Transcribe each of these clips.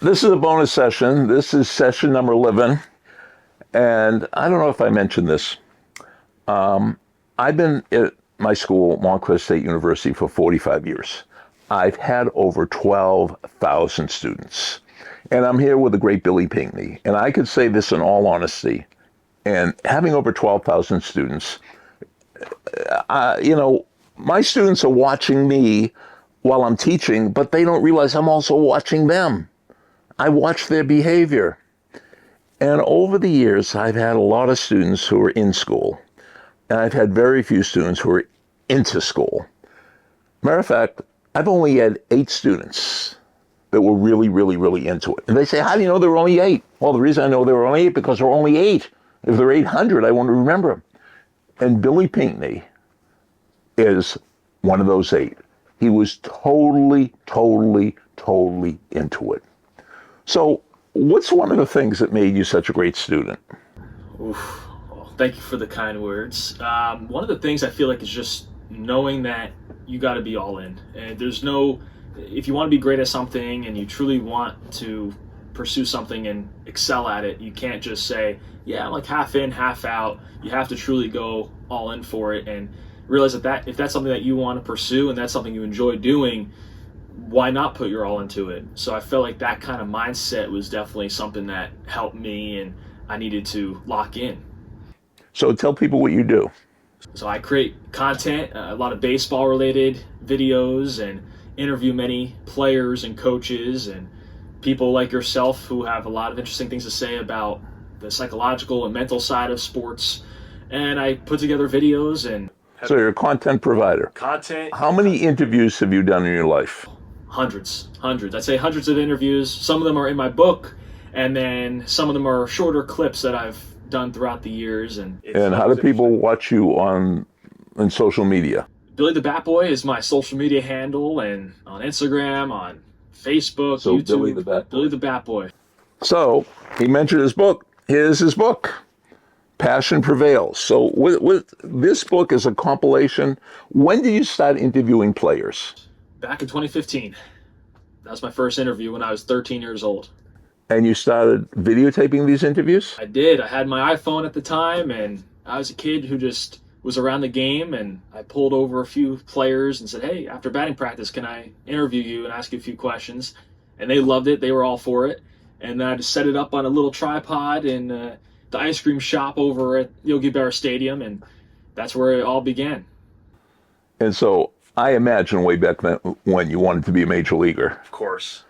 This is a bonus session. This is session number 11. And I don't know if I mentioned this. I've been at my school, Montclair State University, for 45 years. I've had over 12,000 students. And I'm here with the great Billy Pinckney. And I could say this in all honesty. And having over 12,000 students, my students are watching me while I'm teaching, but they don't realize I'm also watching them. I watch their behavior. And over the years, I've had a lot of students who are in school, and I've had very few students who are into school. Matter of fact, I've only had 8 students that were really, really, really into it. And they say, how do you know there were only 8? Well, the reason I know there were only 8 because there were only 8. If there were 800, I wouldn't remember them. And Billy Pinckney is one of those 8. He was totally, totally, totally into it. So what's one of the things that made you such a great student? Oof. Well, thank you for the kind words. One of the things I feel like is just knowing that you got to be all in. And if you want to be great at something and you truly want to pursue something and excel at it, you can't just say, yeah, I'm like half in, half out. You have to truly go all in for it and realize that if that's something that you want to pursue and that's something you enjoy doing, why not put your all into it? So I felt like that kind of mindset was definitely something that helped me, and I needed to lock in. So tell people what you do. So I create content, a lot of baseball related videos, and interview many players and coaches and people like yourself who have a lot of interesting things to say about the psychological and mental side of sports. And I put together videos and... So you're a content provider. Content. How many interviews have you done in your life? Hundreds. I'd say hundreds of interviews. Some of them are in my book, and then some of them are shorter clips that I've done throughout the years. And how do people watch you on social media? Billy the Batboy is my social media handle, and on Instagram, on Facebook, so YouTube. Billy the Batboy. So he mentioned his book. Here's his book. Passion Prevails. So with this book is a compilation. When did you start interviewing players? Back in 2015. That was my first interview when I was 13 years old. And you started videotaping these interviews? I did. I had my iPhone at the time, and I was a kid who just was around the game, and I pulled over a few players and said, hey, after batting practice, can I interview you and ask you a few questions? And they loved it. They were all for it. And then I just set it up on a little tripod in the ice cream shop over at Yogi Berra Stadium, and that's where it all began. And so I imagine way back then when you wanted to be a major leaguer. Of course.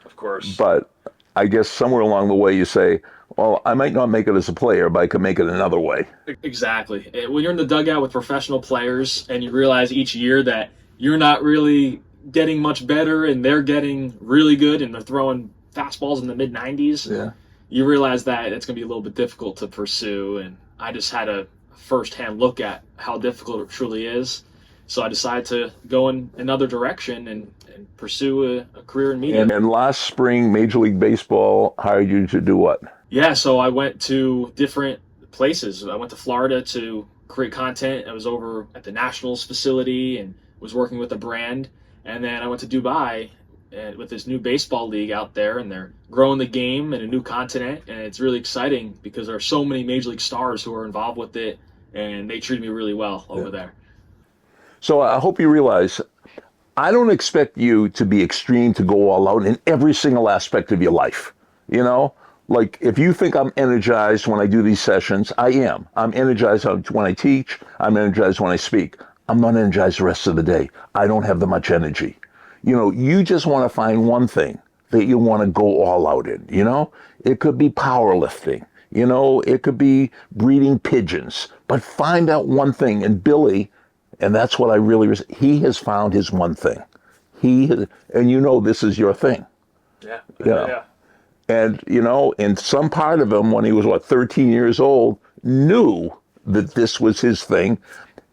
But I guess somewhere along the way you say, well, I might not make it as a player, but I could make it another way. Exactly. When you're in the dugout with professional players and you realize each year that you're not really getting much better and they're getting really good and they're throwing fastballs in the mid-90s, yeah, you realize that it's going to be a little bit difficult to pursue. And I just had a first-hand look at how difficult it truly is. So I decided to go in another direction and pursue a career in media. And last spring, Major League Baseball hired you to do what? Yeah, so I went to different places. I went to Florida to create content. I was over at the Nationals facility and was working with a brand. And then I went to Dubai with this new baseball league out there, and they're growing the game in a new continent. And it's really exciting because there are so many Major League stars who are involved with it, and they treated me really well over there. So I hope you realize, I don't expect you to be extreme, to go all out in every single aspect of your life. You know, like if you think I'm energized when I do these sessions, I am. I'm energized when I teach. I'm energized when I speak. I'm not energized the rest of the day. I don't have that much energy. You know, you just want to find one thing that you want to go all out in. You know, it could be powerlifting. You know, it could be breeding pigeons. But find out one thing. And Billy, and that's what I really, he has found his one thing. And you know this is your thing. Yeah. Yeah. And, you know, in some part of him, when he was, 13 years old, knew that this was his thing.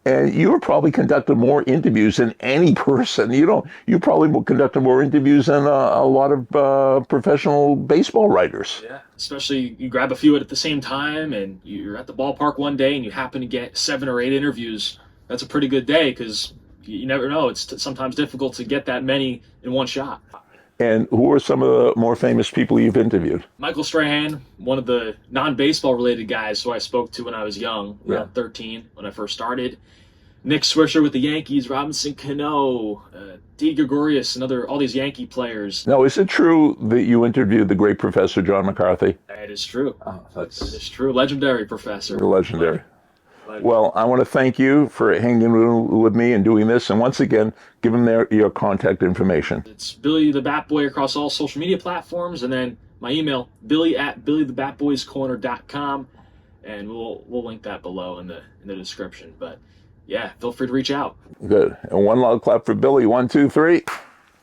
And you were probably conducted more interviews than any person. You probably conducted more interviews than a lot of professional baseball writers. Yeah, especially you grab a few at the same time, and you're at the ballpark one day and you happen to get 7 or 8 interviews. That's a pretty good day because you never know. It's sometimes difficult to get that many in one shot. And who are some of the more famous people you've interviewed? Michael Strahan, one of the non-baseball related guys who I spoke to when I was young, around 13, when I first started. Nick Swisher with the Yankees, Robinson Cano, D. Gregorius, and all these Yankee players. Now, is it true that you interviewed the great Professor John McCarthy? That is true. Oh, It's true. Legendary professor. Legendary. Well, I want to thank you for hanging with me and doing this. And once again, give them your contact information. It's Billy the Batboy across all social media platforms. And then my email, billy@billythebatboyscorner.com. And we'll link that below in the description. But yeah, feel free to reach out. Good. And one loud clap for Billy. 1, 2, 3.